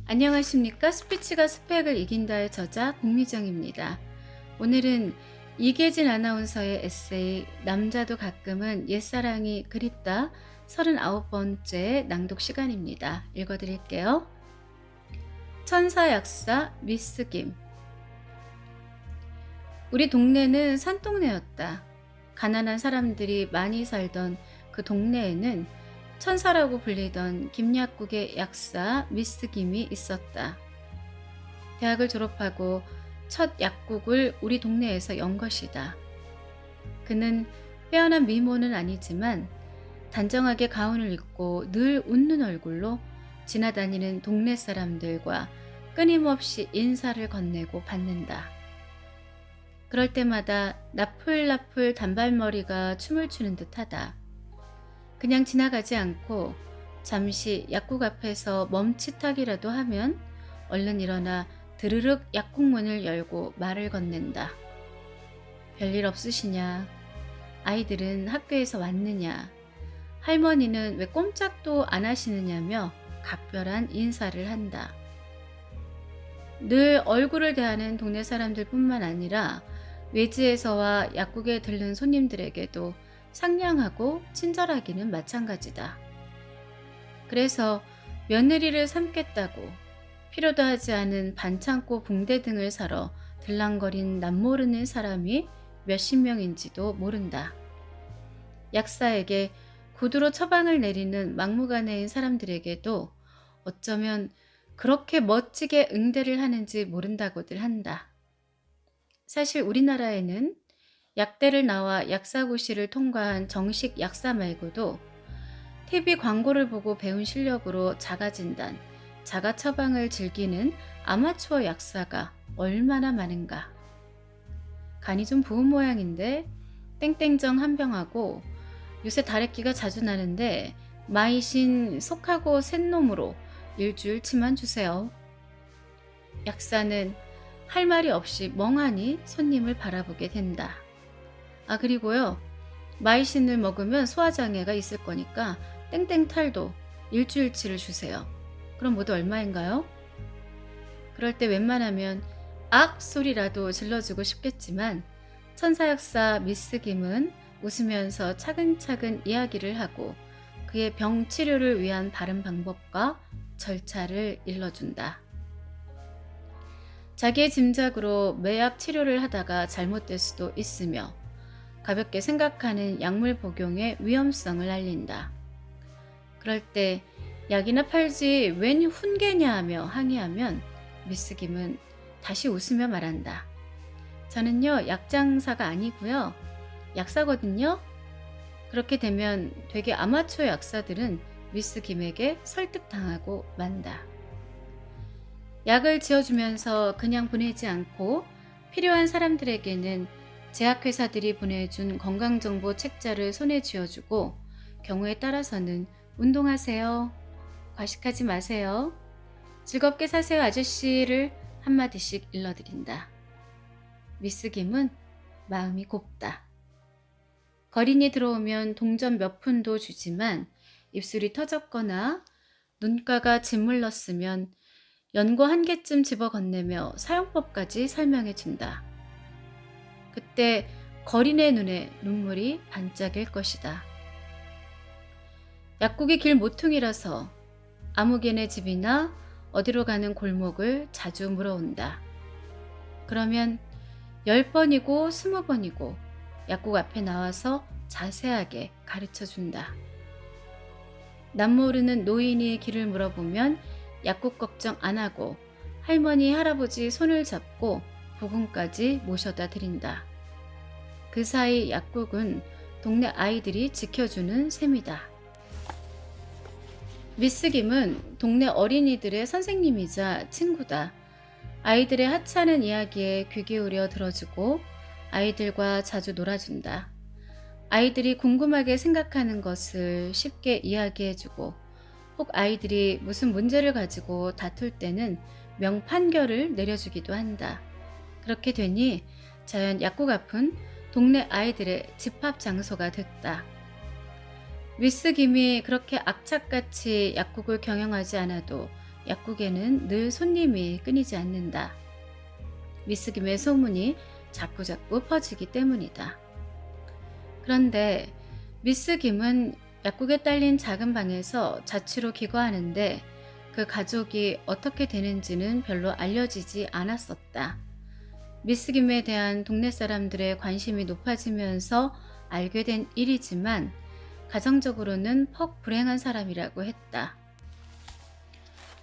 안녕하십니까? 스피치가 스펙을 이긴다의 저자 공미정입니다. 오늘은 이계진 아나운서의 에세이 남자도 가끔은 옛사랑이 그립다 39번째 낭독 시간입니다. 읽어드릴게요. 천사 약사 미스 김. 우리 동네는 산동네였다. 가난한 사람들이 많이 살던 그 동네에는 천사라고 불리던 김약국의 약사 미스 김이 있었다. 대학을 졸업하고 첫 약국을 우리 동네에서 연 것이다. 그는 빼어난 미모는 아니지만 단정하게 가운을 입고 늘 웃는 얼굴로 지나다니는 동네 사람들과 끊임없이 인사를 건네고 받는다. 그럴 때마다 나풀나풀 단발머리가 춤을 추는 듯하다. 그냥 지나가지 않고 잠시 약국 앞에서 멈칫하기라도 하면 얼른 일어나 드르륵 약국 문을 열고 말을 건넨다. 별일 없으시냐? 아이들은 학교에서 왔느냐? 할머니는 왜 꼼짝도 안 하시느냐며 각별한 인사를 한다. 늘 얼굴을 대하는 동네 사람들뿐만 아니라 외지에서와 약국에 들른 손님들에게도 상냥하고 친절하기는 마찬가지다. 그래서 며느리를 삼겠다고 필요도 하지 않은 반창고 붕대 등을 사러 들랑거린 남모르는 사람이 몇십 명인지도 모른다. 약사에게 구두로 처방을 내리는 막무가내인 사람들에게도 어쩌면 그렇게 멋지게 응대를 하는지 모른다고들 한다. 사실 우리나라에는 약대를 나와 약사고시를 통과한 정식 약사 말고도 TV 광고를 보고 배운 실력으로 자가진단, 자가처방을 즐기는 아마추어 약사가 얼마나 많은가. 간이 좀 부은 모양인데 땡땡정 한 병하고 요새 다래끼가 자주 나는데 마이신 속하고 샌놈으로 일주일치만 주세요. 약사는 할 말이 없이 멍하니 손님을 바라보게 된다. 그리고요. 마이신을 먹으면 소화장애가 있을 거니까 땡땡탈도 일주일치를 주세요. 그럼 모두 얼마인가요? 그럴 때 웬만하면 악 소리라도 질러주고 싶겠지만 천사약사 미스 김은 웃으면서 차근차근 이야기를 하고 그의 병 치료를 위한 바른 방법과 절차를 일러준다. 자기의 짐작으로 매약 치료를 하다가 잘못될 수도 있으며 가볍게 생각하는 약물 복용의 위험성을 알린다. 그럴 때 약이나 팔지 웬 훈계냐 하며 항의하면 미스 김은 다시 웃으며 말한다. 저는요 약장사가 아니고요 약사거든요. 그렇게 되면 되게 아마추어 약사들은 미스 김에게 설득당하고 만다. 약을 지어주면서 그냥 보내지 않고 필요한 사람들에게는 제약회사들이 보내준 건강정보 책자를 손에 쥐어주고 경우에 따라서는 운동하세요. 과식하지 마세요. 즐겁게 사세요 아저씨를 한마디씩 일러드린다. 미스 김은 마음이 곱다. 거린이 들어오면 동전 몇 푼도 주지만 입술이 터졌거나 눈가가 짓물렀으면 연고 한 개쯤 집어 건네며 사용법까지 설명해 준다. 그때 거린의 눈에 눈물이 반짝일 것이다. 약국이 길 모퉁이라서 아무개네 집이나 어디로 가는 골목을 자주 물어온다. 그러면 10번이고 20번이고 약국 앞에 나와서 자세하게 가르쳐 준다. 남모르는 노인이 길을 물어보면 약국 걱정 안 하고 할머니, 할아버지 손을 잡고 복음까지 모셔다 드린다. 그 사이 약국은 동네 아이들이 지켜주는 셈이다. 미스 김은 동네 어린이들의 선생님이자 친구다. 아이들의 하찮은 이야기에 귀 기울여 들어주고 아이들과 자주 놀아준다. 아이들이 궁금하게 생각하는 것을 쉽게 이야기해주고 혹 아이들이 무슨 문제를 가지고 다툴 때는 명판결을 내려주기도 한다. 그렇게 되니 자연 약국 앞은 동네 아이들의 집합 장소가 됐다. 미스 김이 그렇게 악착같이 약국을 경영하지 않아도 약국에는 늘 손님이 끊이지 않는다. 미스김의 소문이 자꾸자꾸 퍼지기 때문이다. 그런데 미스김은 약국에 딸린 작은 방에서 자취로 기거하는데 그 가족이 어떻게 되는지는 별로 알려지지 않았었다. 미스김에 대한 동네 사람들의 관심이 높아지면서 알게 된 일이지만 가정적으로는 퍽 불행한 사람이라고 했다.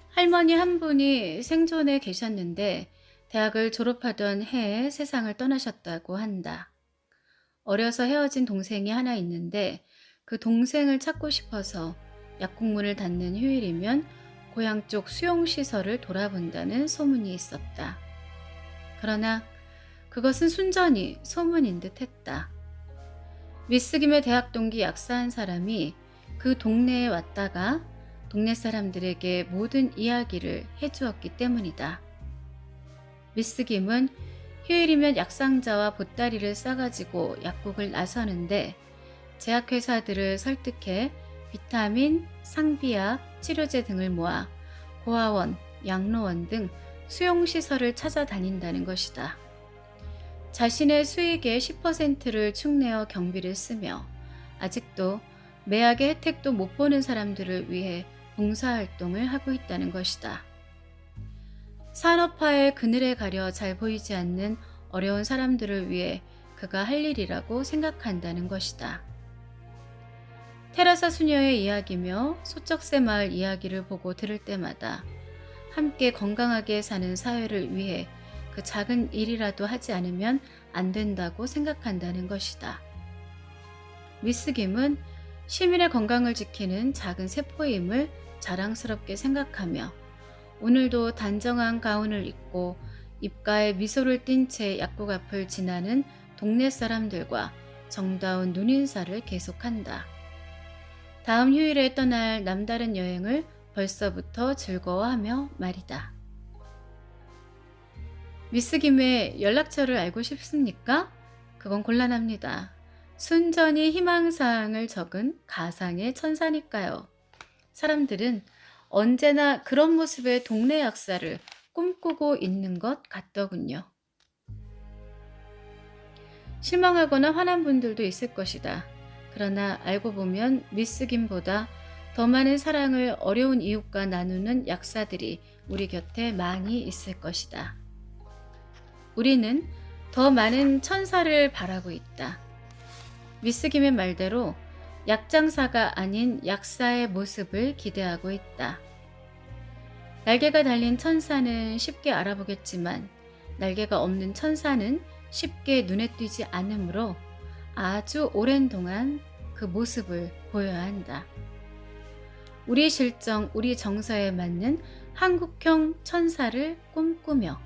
할머니 한 분이 생존에 계셨는데 대학을 졸업하던 해에 세상을 떠나셨다고 한다. 어려서 헤어진 동생이 하나 있는데 그 동생을 찾고 싶어서 약국문을 닫는 휴일이면 고향 쪽 수용시설을 돌아본다는 소문이 있었다. 그러나 그것은 순전히 소문인 듯 했다. 미스김의 대학 동기 약사한 사람이 그 동네에 왔다가 동네 사람들에게 모든 이야기를 해주었기 때문이다. 미스김은 휴일이면 약상자와 보따리를 싸가지고 약국을 나서는데 제약회사들을 설득해 비타민, 상비약, 치료제 등을 모아 고아원, 양로원 등 수용시설을 찾아다닌다는 것이다. 자신의 수익의 10%를 축내어 경비를 쓰며 아직도 매약의 혜택도 못 보는 사람들을 위해 봉사활동을 하고 있다는 것이다. 산업화의 그늘에 가려 잘 보이지 않는 어려운 사람들을 위해 그가 할 일이라고 생각한다는 것이다. 테라사 수녀의 이야기며 소쩍새 마을 이야기를 보고 들을 때마다 함께 건강하게 사는 사회를 위해 그 작은 일이라도 하지 않으면 안 된다고 생각한다는 것이다. 미스김은 시민의 건강을 지키는 작은 세포임을 자랑스럽게 생각하며 오늘도 단정한 가운을 입고 입가에 미소를 띤 채 약국 앞을 지나는 동네 사람들과 정다운 눈인사를 계속한다. 다음 휴일에 떠날 남다른 여행을 벌써부터 즐거워하며 말이다. 미스김의 연락처를 알고 싶습니까? 그건 곤란합니다. 순전히 희망사항을 적은 가상의 천사니까요. 사람들은 언제나 그런 모습의 동네 약사를 꿈꾸고 있는 것 같더군요. 실망하거나 화난 분들도 있을 것이다. 그러나 알고 보면 미스김보다 더 많은 사랑을 어려운 이웃과 나누는 약사들이 우리 곁에 많이 있을 것이다. 우리는 더 많은 천사를 바라고 있다. 미스김의 말대로 약장사가 아닌 약사의 모습을 기대하고 있다. 날개가 달린 천사는 쉽게 알아보겠지만 날개가 없는 천사는 쉽게 눈에 띄지 않으므로 아주 오랜 동안 그 모습을 보여야 한다. 우리 실정, 우리 정서에 맞는 한국형 천사를 꿈꾸며